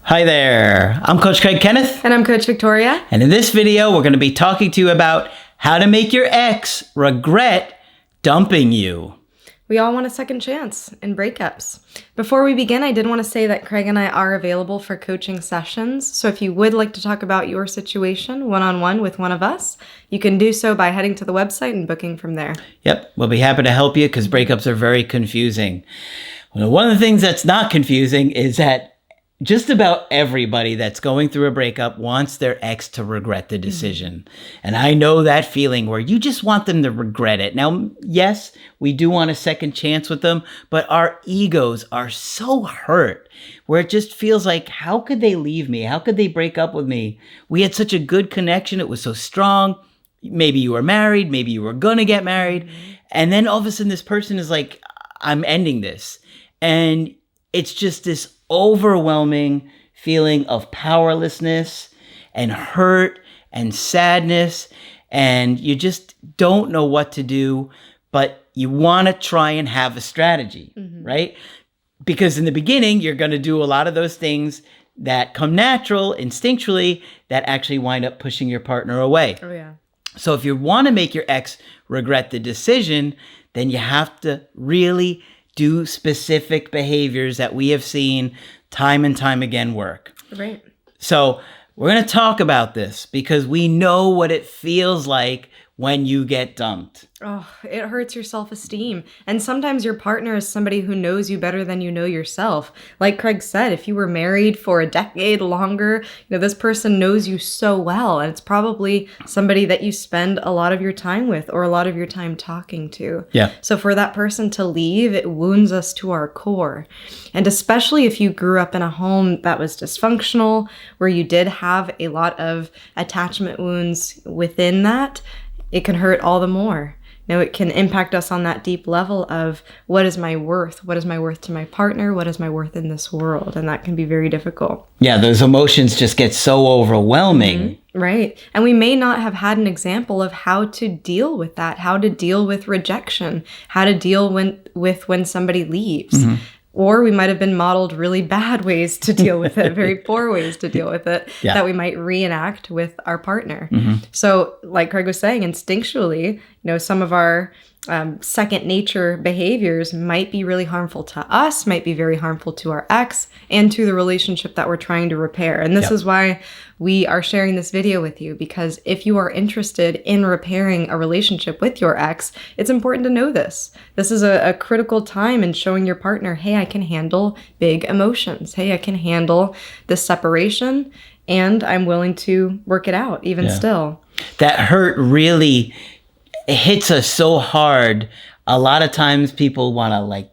Hi there, I'm Coach Kenneth. And I'm Coach Victoria. And in this video, we're going to be talking to you about how to make your ex regret dumping you. We all want a second chance in breakups. Before we begin, I did want to say that Craig and I are available for coaching sessions. So if you would like to talk about your situation one-on-one with one of us, you can do so by heading to the website and booking from there. Yep, we'll be happy to help you because breakups are very confusing. Well, one of the things that's not confusing is that just about everybody that's going through a breakup wants their ex to regret the decision. And I know that feeling where you just want them to regret it. Now, yes, we do want a second chance with them, but our egos are so hurt where it just feels like, how could they leave me? How could they break up with me? We had such a good connection. It was so strong. Maybe you were married. Maybe you were going to get married. And then all of a sudden this person is like, I'm ending this. And it's just this overwhelming feeling of powerlessness and hurt and sadness, and you just don't know what to do, but you want to try and have a strategy, right? Because in the beginning, you're going to do a lot of those things that come natural, instinctually, that actually wind up pushing your partner away. Oh, yeah. So if you want to make your ex regret the decision, then you have to really do specific behaviors that we have seen time and time again work. Right. So we're going to talk about this because we know what it feels like when you get dumped. Oh, it hurts your self-esteem. And sometimes your partner is somebody who knows you better than you know yourself. Like Craig said, if you were married for a decade longer, this person knows you so well. And it's probably somebody that you spend a lot of your time with or a lot of your time talking to. Yeah. So for that person to leave, it wounds us to our core. And especially if you grew up in a home that was dysfunctional, where you did have a lot of attachment wounds within that, it can hurt all the more. It can impact us on that deep level of what is my worth? What is my worth to my partner? What is my worth in this world? And that can be very difficult. Yeah, those emotions just get so overwhelming. Right. And we may not have had an example of how to deal with that, how to deal with rejection, how to deal with when somebody leaves. Or we might have been modeled really bad ways to deal with it, very poor ways to deal with it, that we might reenact with our partner. So like Craig was saying, instinctually, some of our second nature behaviors might be really harmful to us, might be very harmful to our ex and to the relationship that we're trying to repair. And this is why we are sharing this video with you, because if you are interested in repairing a relationship with your ex, it's important to know this. This is a critical time in showing your partner, hey, I can handle big emotions. Hey, I can handle this separation and I'm willing to work it out even still. That hurt really hits us so hard. A lot of times people want to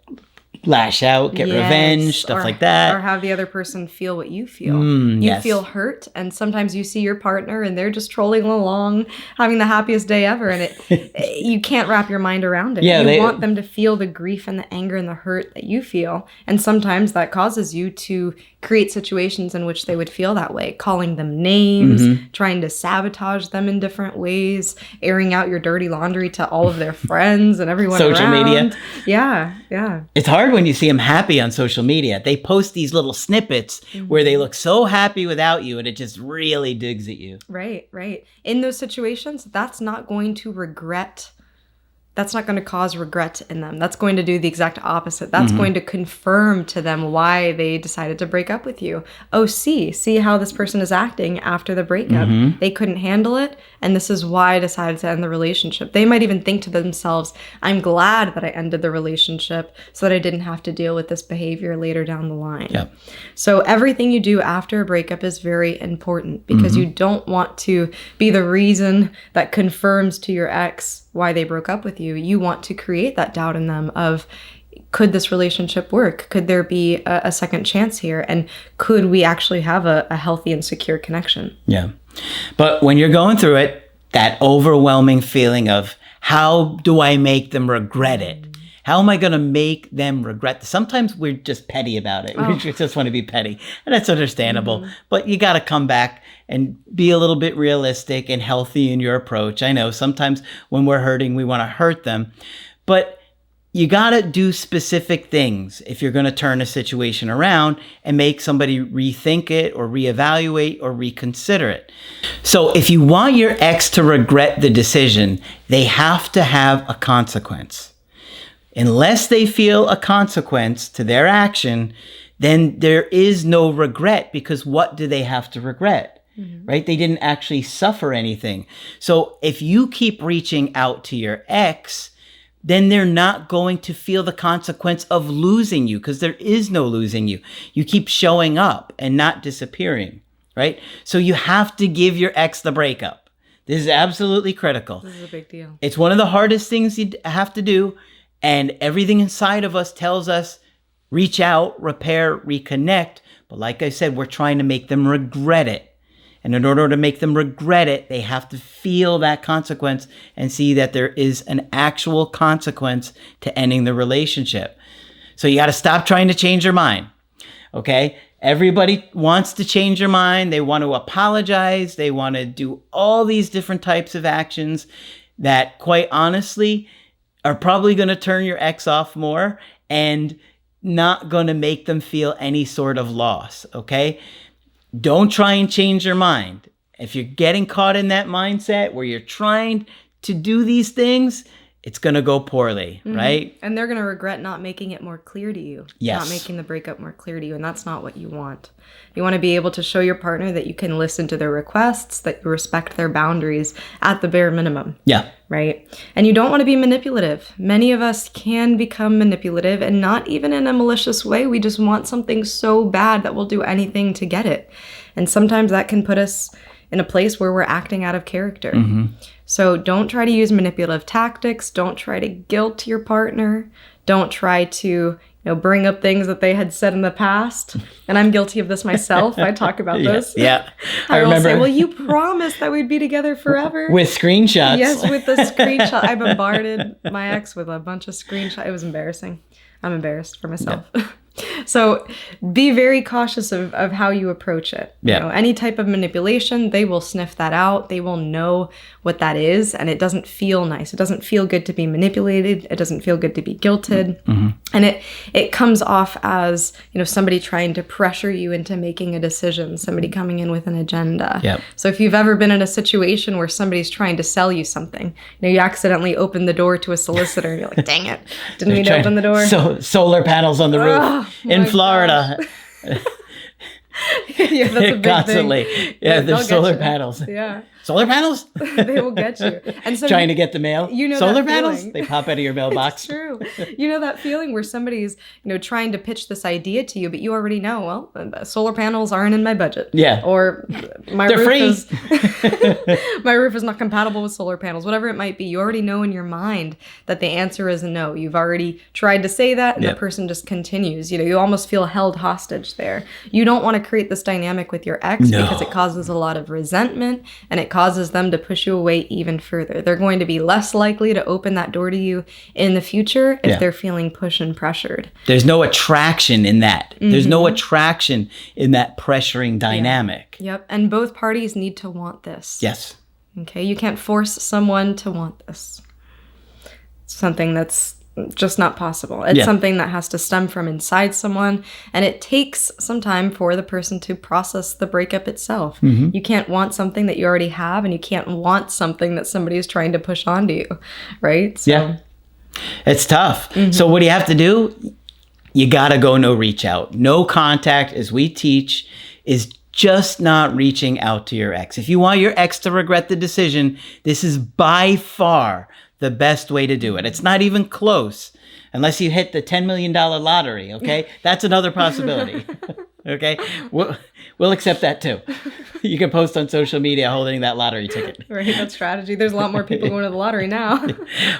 lash out, get revenge, stuff like that. Or have the other person feel what you feel. You feel hurt, and sometimes you see your partner and they're just trolling along, having the happiest day ever, and you can't wrap your mind around it. You want them to feel the grief and the anger and the hurt that you feel, and sometimes that causes you to create situations in which they would feel that way, calling them names, trying to sabotage them in different ways, airing out your dirty laundry to all of their friends and everyone Social around. media. Yeah. It's hard when you see them happy on social media. They post these little snippets where they look so happy without you, and it just really digs at you. Right. In those situations, that's not going to cause regret in them. That's going to do the exact opposite. That's going to confirm to them why they decided to break up with you. Oh, see how this person is acting after the breakup. They couldn't handle it, and this is why I decided to end the relationship. They might even think to themselves, I'm glad that I ended the relationship so that I didn't have to deal with this behavior later down the line. Yep. So everything you do after a breakup is very important, because you don't want to be the reason that confirms to your ex why they broke up with you. You want to create that doubt in them of, could this relationship work? Could there be a second chance here? And could we actually have a healthy and secure connection? Yeah. But when you're going through it, that overwhelming feeling of, how do I make them regret it? How am I going to make them regret this? Sometimes we're just petty about it. We just want to be petty. And that's understandable. But you got to come back and be a little bit realistic and healthy in your approach. I know sometimes when we're hurting, we want to hurt them. But you got to do specific things if you're going to turn a situation around and make somebody rethink it or reevaluate or reconsider it. So if you want your ex to regret the decision, they have to have a consequence. Unless they feel a consequence to their action, then there is no regret, because what do they have to regret? Right? They didn't actually suffer anything. So if you keep reaching out to your ex, then they're not going to feel the consequence of losing you, because there is no losing you. You keep showing up and not disappearing, right? So you have to give your ex the breakup. This is absolutely critical. This is a big deal. It's one of the hardest things you have to do. And everything inside of us tells us, reach out, repair, reconnect. But like I said, we're trying to make them regret it. And in order to make them regret it, they have to feel that consequence and see that there is an actual consequence to ending the relationship. So you got to stop trying to change your mind. Okay? Everybody wants to change their mind. They want to apologize. They want to do all these different types of actions that, quite honestly, are probably going to turn your ex off more and not going to make them feel any sort of loss. Okay? Don't try and change your mind. If you're getting caught in that mindset where you're trying to do these things, it's going to go poorly, right? And they're going to regret not making it more clear to you. Yes. Not making the breakup more clear to you. And that's not what you want. You want to be able to show your partner that you can listen to their requests, that you respect their boundaries at the bare minimum. Yeah. Right? And you don't want to be manipulative. Many of us can become manipulative, and not even in a malicious way. We just want something so bad that we'll do anything to get it. And sometimes that can put us in a place where we're acting out of character. So don't try to use manipulative tactics. Don't try to guilt your partner. Don't try to bring up things that they had said in the past. And I'm guilty of this myself. I talk about this. Yeah. I remember. Say, well, you promised that we'd be together forever. With screenshots. Yes, with the screenshot. I bombarded my ex with a bunch of screenshots. It was embarrassing. I'm embarrassed for myself. Yeah. So be very cautious of how you approach it. Yeah. Any type of manipulation, they will sniff that out. They will know what that is, and it doesn't feel nice. It doesn't feel good to be manipulated. It doesn't feel good to be guilted. And it comes off as, somebody trying to pressure you into making a decision, somebody coming in with an agenda. Yep. So if you've ever been in a situation where somebody's trying to sell you something, you accidentally open the door to a solicitor and you're like, dang it, didn't mean to open the door. So solar panels on the roof in Florida. Yeah, that's a big constantly thing. Yeah, there's solar panels. Yeah. Solar panels? They will get you. And so trying to get the mail. Solar panels? Feeling. They pop out of your mailbox. It's true. You know that feeling where somebody's, trying to pitch this idea to you, but you already know, well, solar panels aren't in my budget. Yeah. Or They're free. My roof is not compatible with solar panels. Whatever it might be, you already know in your mind that the answer is no. You've already tried to say that, and the person just continues. You almost feel held hostage there. You don't want to create this dynamic with your ex because it causes a lot of resentment, and it causes them to push you away even further. They're going to be less likely to open that door to you in the future if they're feeling pushed and pressured. There's no attraction in that. There's no attraction in that pressuring dynamic. Yep. And both parties need to want this. Yes. Okay. You can't force someone to want this. It's something that's just not possible. It's something that has to stem from inside someone, and it takes some time for the person to process the breakup itself. You can't want something that you already have, and you can't want something that somebody is trying to push onto you, right? So, yeah. It's tough. So what do you have to do? You got to go no reach out. No contact, as we teach, is just not reaching out to your ex. If you want your ex to regret the decision, this is by far the best way to do it. It's not even close, unless you hit the $10 million lottery, okay? That's another possibility, okay? We'll accept that too. You can post on social media holding that lottery ticket. Right, that's strategy. There's a lot more people going to the lottery now.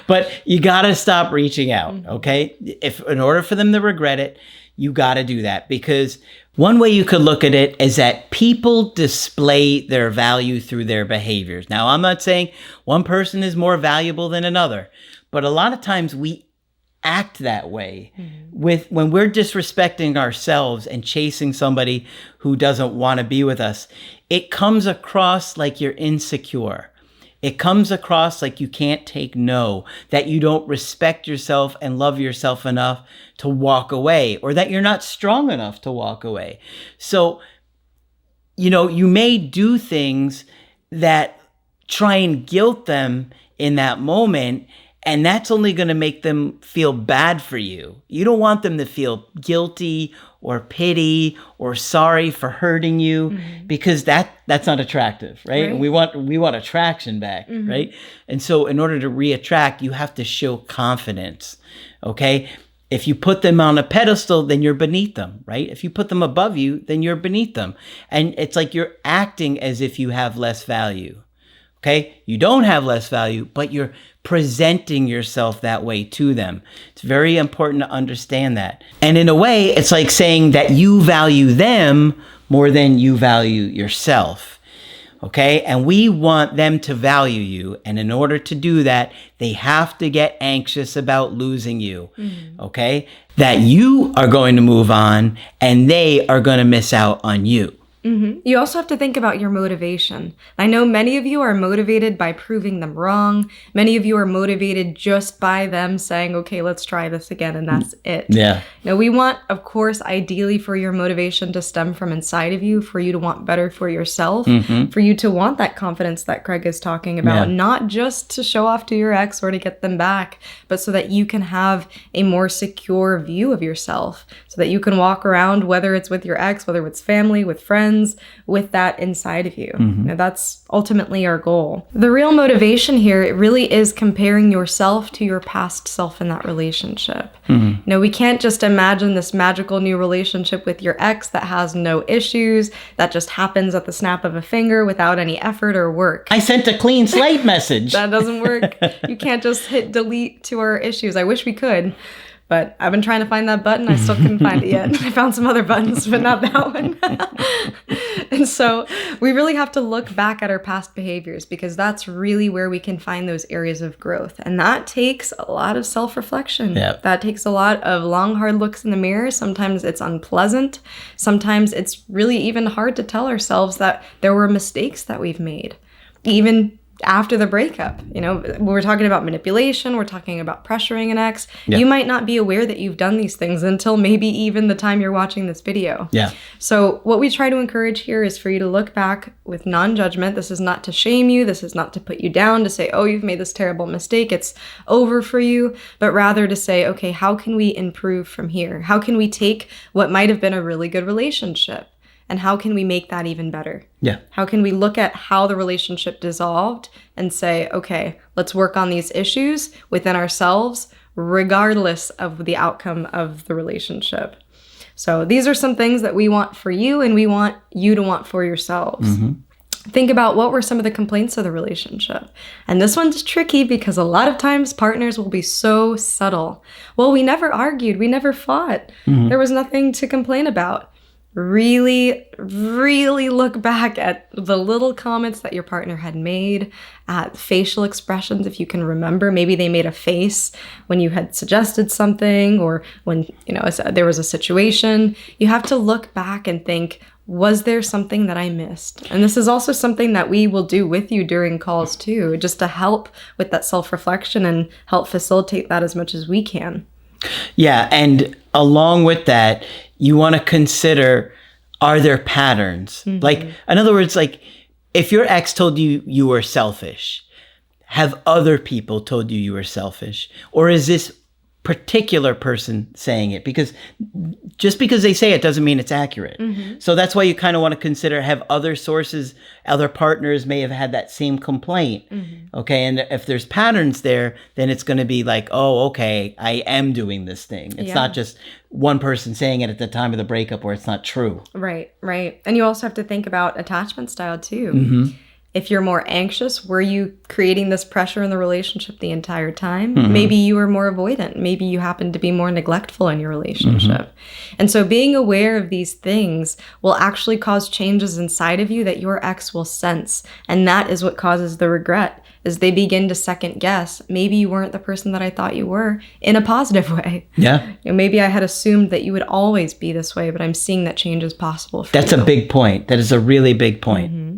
But you got to stop reaching out, okay? If in order for them to regret it, you got to do that, because one way you could look at it is that people display their value through their behaviors. Now, I'm not saying one person is more valuable than another, but a lot of times we act that way when we're disrespecting ourselves and chasing somebody who doesn't want to be with us. It comes across like you're insecure. it comes across like you can't take no, that you don't respect yourself and love yourself enough to walk away, or that you're not strong enough to walk away. So, you may do things that try and guilt them in that moment, and that's only going to make them feel bad for you. You don't want them to feel guilty or pity or sorry for hurting you, because that's not attractive, right? And we want attraction back, right? And so in order to reattract, you have to show confidence, okay? If you put them on a pedestal, then you're beneath them, right? If you put them above you, then you're beneath them. And it's like you're acting as if you have less value, okay? You don't have less value, but you're presenting yourself that way to them. It's very important to understand that. And in a way, it's like saying that you value them more than you value yourself. Okay? And we want them to value you. And in order to do that, they have to get anxious about losing you. Okay? That you are going to move on and they are going to miss out on you. You also have to think about your motivation. I know many of you are motivated by proving them wrong. Many of you are motivated just by them saying, okay, let's try this again, and that's it. Yeah. Now, we want, of course, ideally for your motivation to stem from inside of you, for you to want better for yourself, for you to want that confidence that Craig is talking about, not just to show off to your ex or to get them back, but so that you can have a more secure view of yourself, so that you can walk around, whether it's with your ex, whether it's family, with friends, with that inside of you. Now, that's ultimately our goal. The real motivation here, it really is comparing yourself to your past self in that relationship. We can't just imagine this magical new relationship with your ex that has no issues, that just happens at the snap of a finger without any effort or work. I sent a clean slate message. That doesn't work. You can't just hit delete to our issues. I wish we could. But I've been trying to find that button. I still couldn't find it yet. I found some other buttons, but not that one. And so we really have to look back at our past behaviors, because that's really where we can find those areas of growth. And that takes a lot of self-reflection. Yeah. That takes a lot of long, hard looks in the mirror. Sometimes it's unpleasant. Sometimes it's really even hard to tell ourselves that there were mistakes that we've made. Even after the breakup, we're talking about manipulation, we're talking about pressuring an ex. Yeah. You might not be aware that you've done these things until maybe even the time you're watching this video. Yeah. So what we try to encourage here is for you to look back with non-judgment. This is not to shame you. This is not to put you down, to say, oh, you've made this terrible mistake, it's over for you, but rather to say, okay, how can we improve from here? How can we take what might have been a really good relationship, and how can we make that even better? Yeah. How can we look at how the relationship dissolved and say, okay, let's work on these issues within ourselves, regardless of the outcome of the relationship. So these are some things that we want for you, and we want you to want for yourselves. Think about what were some of the complaints of the relationship. And this one's tricky because a lot of times partners will be so subtle. Well, we never argued. We never fought. There was nothing to complain about. Really, really look back at the little comments that your partner had made, at facial expressions, if you can remember. Maybe they made a face when you had suggested something, or when there was a situation. You have to look back and think, was there something that I missed? And this is also something that we will do with you during calls too, just to help with that self-reflection and help facilitate that as much as we can. Yeah, and along with that, you want to consider, are there patterns? Like, in other words, like, if your ex told you you were selfish, have other people told you you were selfish? Or is this particular person saying it? Because just because they say it doesn't mean it's accurate. So that's why you kind of want to consider, have other sources, other partners may have had that same complaint. Okay. And if there's patterns there, then it's going to be like, oh, okay, I am doing this thing. It's not just one person saying it at the time of the breakup where it's not true. Right. And you also have to think about attachment style too. If you're more anxious, were you creating this pressure in the relationship the entire time? Maybe you were more avoidant. Maybe you happened to be more neglectful in your relationship. And so being aware of these things will actually cause changes inside of you that your ex will sense. And that is what causes the regret, is they begin to second guess. Maybe you weren't the person that I thought you were, in a positive way. Yeah. Maybe I had assumed that you would always be this way, but I'm seeing that change is possible for you. That's a big point. That is a really big point.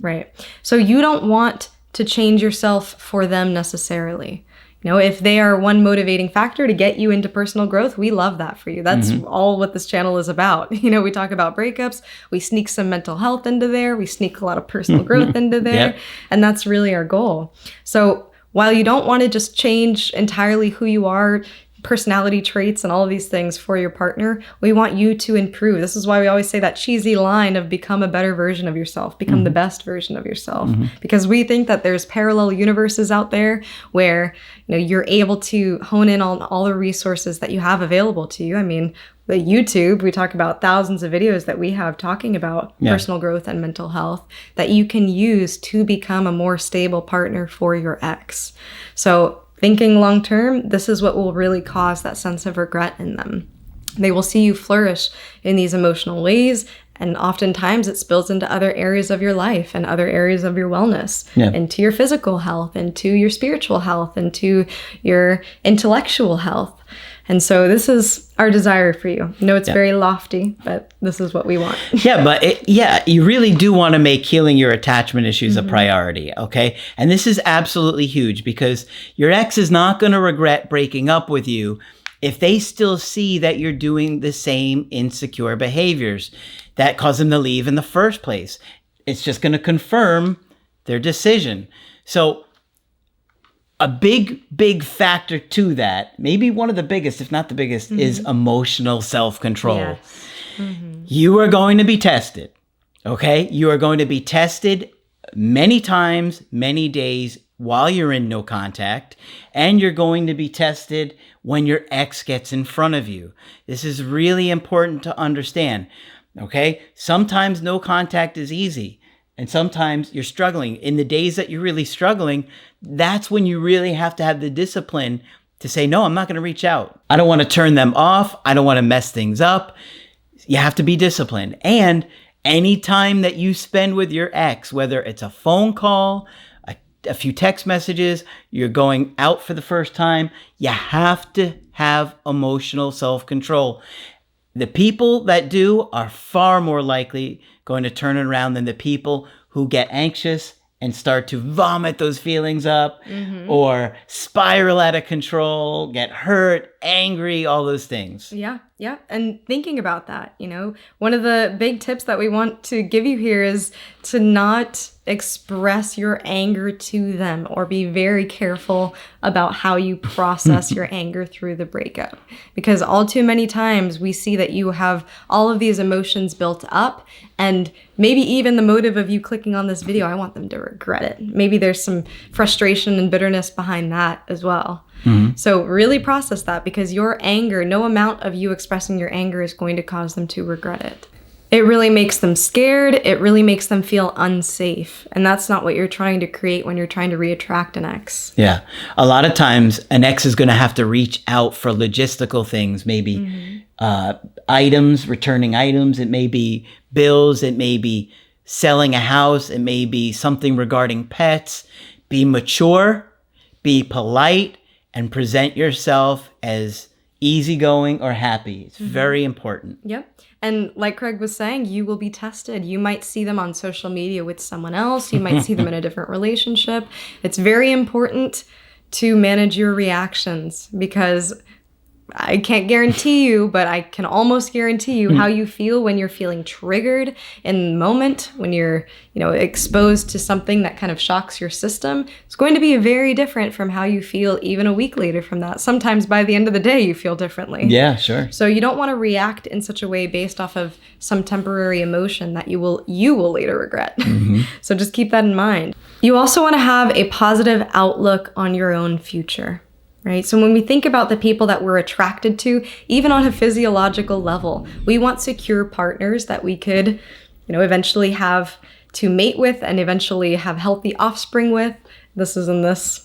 Right. So you don't want to change yourself for them necessarily. You know, if they are one motivating factor to get you into personal growth, we love that for you. That's all what this channel is about. You know, we talk about breakups, we sneak some mental health into there, we sneak a lot of personal growth into there, Yep. and that's really our goal. So while you don't want to just change entirely who you are, personality traits and all of these things for your partner, we want you to improve. This is why we always say that cheesy line of become a better version of yourself, become the best version of yourself, because we think that there's parallel universes out there where, you know, you're able to hone in on all the resources that you have available to you. I mean, the YouTube, we talk about thousands of videos that we have talking about personal growth and mental health that you can use to become a more stable partner for your ex. So thinking long term, this is what will really cause that sense of regret in them. They will see you flourish in these emotional ways, and oftentimes it spills into other areas of your life and other areas of your wellness, into your physical health, into your spiritual health, into your intellectual health. And so this is our desire for you. I know it's very lofty, but this is what we want. But you really do want to make healing your attachment issues a priority, okay? And this is absolutely huge because your ex is not going to regret breaking up with you if they still see that you're doing the same insecure behaviors that caused them to leave in the first place. It's just going to confirm their decision. So a big factor to that, maybe one of the biggest, if not the biggest, is emotional self-control. Yes. You are going to be tested, okay? You are going to be tested many times, many days while you're in no contact, and you're going to be tested when your ex gets in front of you. This is really important to understand, okay? Sometimes no contact is easy. And sometimes you're struggling. In the days that you're really struggling, that's when you really have to have the discipline to say, no, I'm not going to reach out. I don't want to turn them off. I don't want to mess things up. You have to be disciplined. And any time that you spend with your ex, whether it's a phone call, a few text messages, you're going out for the first time, you have to have emotional self-control. The people that do are far more likely going to turn it around than the people who get anxious and start to vomit those feelings up or spiral out of control, get hurt, angry, all those things. Yeah. And thinking about that, you know, one of the big tips that we want to give you here is to not express your anger to them, or be very careful about how you process your anger through the breakup. Because all too many times we see that you have all of these emotions built up, and maybe even the motive of you clicking on this video, I want them to regret it. Maybe there's some frustration and bitterness behind that as well. So really process that, because your anger, no amount of you expressing your anger is going to cause them to regret it. It really makes them scared. It really makes them feel unsafe. And that's not what you're trying to create when you're trying to reattract an ex. Yeah. A lot of times an ex is going to have to reach out for logistical things, maybe items, returning items. It may be bills. It may be selling a house. It may be something regarding pets. Be mature, be polite, and present yourself as easygoing or happy. It's very important. Yep. And like Craig was saying, you will be tested. You might see them on social media with someone else. You might see them in a different relationship. It's very important to manage your reactions, because I can't guarantee you, but I can almost guarantee you how you feel when you're feeling triggered in the moment, when you're, exposed to something that kind of shocks your system. It's going to be very different from how you feel even a week later from that. Sometimes by the end of the day, you feel differently. Yeah, sure. So you don't want to react in such a way based off of some temporary emotion that you will later regret. So just keep that in mind. You also want to have a positive outlook on your own future. Right? So when we think about the people that we're attracted to, even on a physiological level, we want secure partners that we could, eventually have to mate with and eventually have healthy offspring with. This is in this,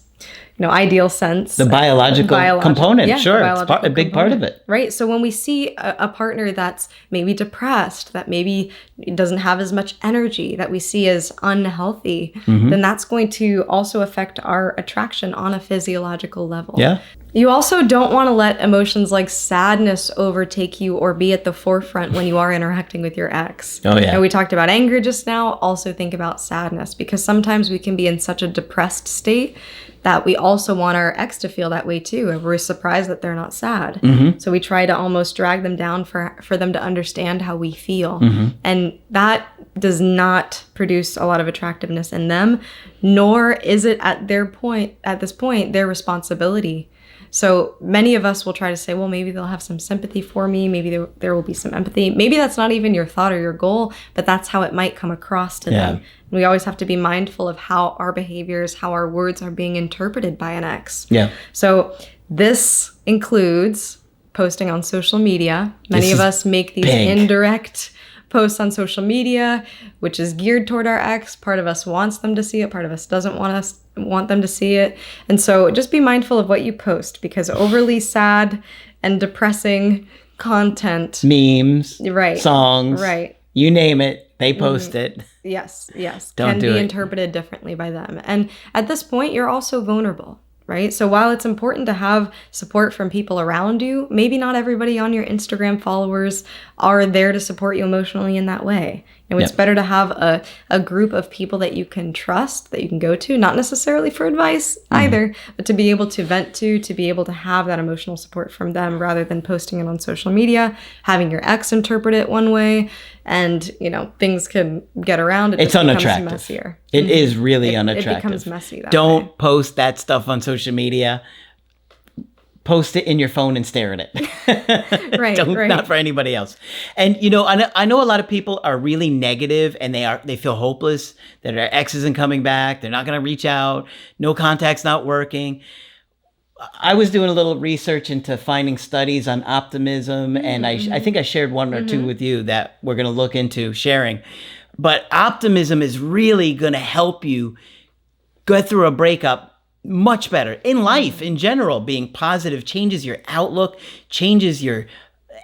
ideal sense. The biological component, sure. It's a big part of it. Right? So when we see a partner that's maybe depressed, that maybe doesn't have as much energy, that we see as unhealthy, then that's going to also affect our attraction on a physiological level. Yeah. You also don't want to let emotions like sadness overtake you or be at the forefront when you are interacting with your ex. Oh, yeah. And we talked about anger just now. Also think about sadness, because sometimes we can be in such a depressed state that we also want our ex to feel that way too. And we're surprised that they're not sad. So we try to almost drag them down for them to understand how we feel. And that does not produce a lot of attractiveness in them, nor is it at this point, their responsibility. So many of us will try to say, well, maybe they'll have some sympathy for me. Maybe there will be some empathy. Maybe that's not even your thought or your goal, but that's how it might come across to them. And we always have to be mindful of how our behaviors, how our words are being interpreted by an ex. Yeah. So this includes posting on social media. Many of us make these indirect posts on social media, which is geared toward our ex. Part of us wants them to see it. Part of us doesn't want them to see it. And so just be mindful of what you post, because overly sad and depressing content, memes, right, songs, right, you name it, they post it. Yes, Don't can do be it. interpreted differently by them. And at this point, you're also vulnerable, right? So while it's important to have support from people around you, maybe not everybody on your Instagram followers are there to support you emotionally in that way. It's better to have a group of people that you can trust, that you can go to, not necessarily for advice either, but to be able to vent to be able to have that emotional support from them, rather than posting it on social media, having your ex interpret it one way, and things can get around. It's unattractive. Messier. It is really unattractive. It becomes messy that Don't way. post that stuff on social media. Post it in your phone and stare at it. Right, Not for anybody else. And I know a lot of people are really negative, and they feel hopeless that their ex isn't coming back. They're not going to reach out. No contact's not working. I was doing a little research into finding studies on optimism, and I think I shared one or two with you that we're going to look into sharing. But optimism is really going to help you get through a breakup much better in life in general. Being positive changes your outlook, changes your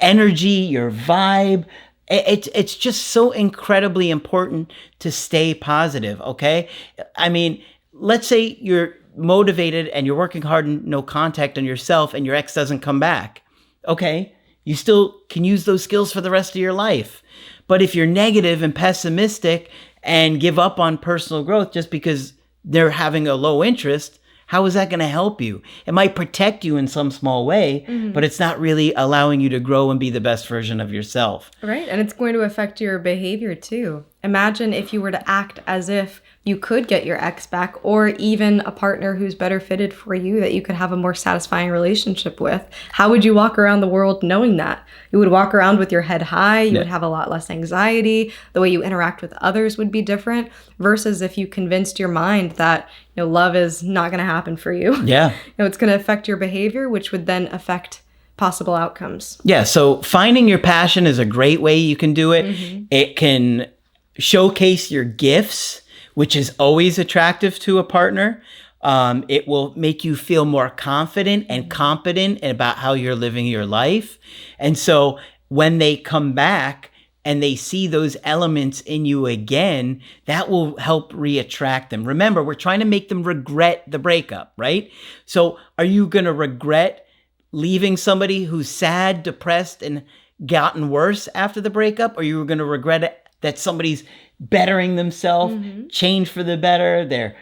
energy, your vibe. It's just so incredibly important to stay positive. Okay. I mean, let's say you're motivated and you're working hard and no contact on yourself, and your ex doesn't come back. Okay. You still can use those skills for the rest of your life. But if you're negative and pessimistic and give up on personal growth just because they're having a low interest, how is that going to help you? It might protect you in some small way, but it's not really allowing you to grow and be the best version of yourself. Right. And it's going to affect your behavior too. Imagine if you were to act as if you could get your ex back, or even a partner who's better fitted for you, that you could have a more satisfying relationship with. How would you walk around the world knowing that? You would walk around with your head high. You would have a lot less anxiety. The way you interact with others would be different, versus if you convinced your mind that love is not going to happen for you. Yeah. It's going to affect your behavior, which would then affect possible outcomes. Yeah. So finding your passion is a great way you can do it. It can showcase your gifts, which is always attractive to a partner. It will make you feel more confident and competent about how you're living your life. And so when they come back and they see those elements in you again, that will help re-attract them. Remember, we're trying to make them regret the breakup, right? So are you going to regret leaving somebody who's sad, depressed, and gotten worse after the breakup? Or are you going to regret it that somebody's bettering themselves, change for the better, they're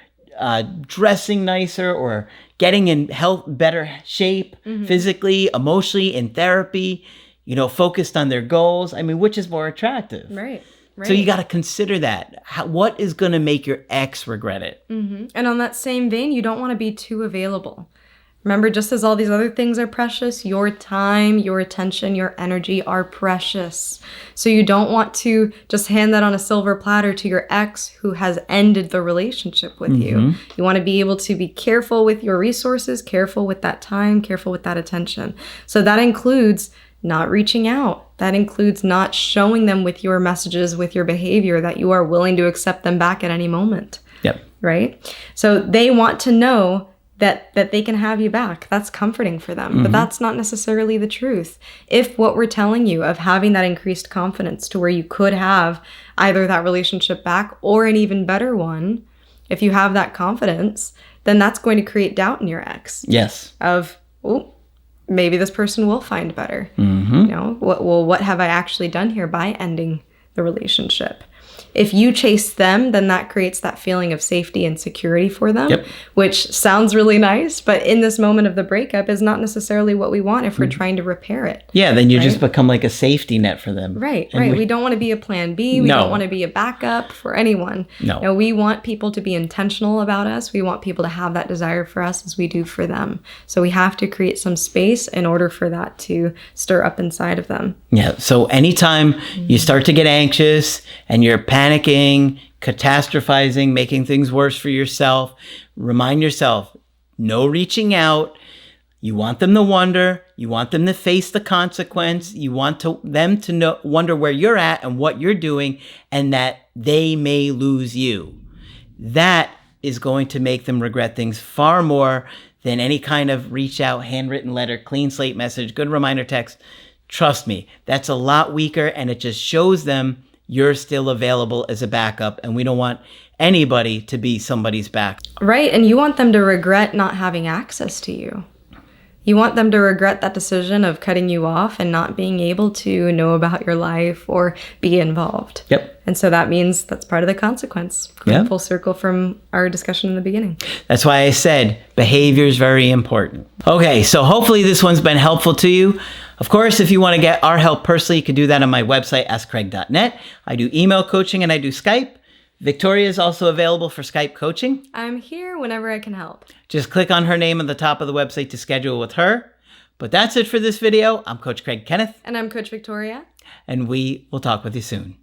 dressing nicer, or getting in better shape, physically, emotionally, in therapy, focused on their goals? I mean, which is more attractive? Right. So you got to consider that. What is going to make your ex regret it? And on that same vein, you don't want to be too available. Remember, just as all these other things are precious, your time, your attention, your energy are precious. So you don't want to just hand that on a silver platter to your ex who has ended the relationship with you. You want to be able to be careful with your resources, careful with that time, careful with that attention. So that includes not reaching out. That includes not showing them with your messages, with your behavior, that you are willing to accept them back at any moment. Yep. Right? So they want to know that they can have you back. That's comforting for them. But that's not necessarily the truth. If what we're telling you of having that increased confidence to where you could have either that relationship back or an even better one, if you have that confidence, then that's going to create doubt in your ex. Yes. Of, oh, maybe this person will find better. Mm-hmm. You know, what have I actually done here by ending the relationship? If you chase them, then that creates that feeling of safety and security for them, Yep. which sounds really nice, but in this moment of the breakup is not necessarily what we want if we're trying to repair it. Yeah, then you just become like a safety net for them. Right, And right. We don't want to be a plan B. We No. don't want to be a backup for anyone. No. We want people to be intentional about us. We want people to have that desire for us as we do for them. So we have to create some space in order for that to stir up inside of them. Yeah. So anytime you start to get anxious and you're panicking, catastrophizing, making things worse for yourself, remind yourself, no reaching out. You want them to wonder. You want them to face the consequence. You want them to wonder where you're at and what you're doing, and that they may lose you. That is going to make them regret things far more than any kind of reach out, handwritten letter, clean slate message, good reminder text. Trust me, that's a lot weaker, and it just shows them you're still available as a backup, and we don't want anybody to be somebody's back. Right, and you want them to regret not having access to you. You want them to regret that decision of cutting you off and not being able to know about your life or be involved. Yep. And so that means that's part of the consequence. Going Yep. full circle from our discussion in the beginning. That's why I said behavior is very important. Okay, so hopefully this one's been helpful to you. Of course, if you want to get our help personally, you can do that on my website, askcraig.net. I do email coaching and I do Skype. Victoria is also available for Skype coaching. I'm here whenever I can help. Just click on her name on the top of the website to schedule with her. But that's it for this video. I'm Coach Craig Kenneth, And I'm Coach Victoria. and we will talk with you soon.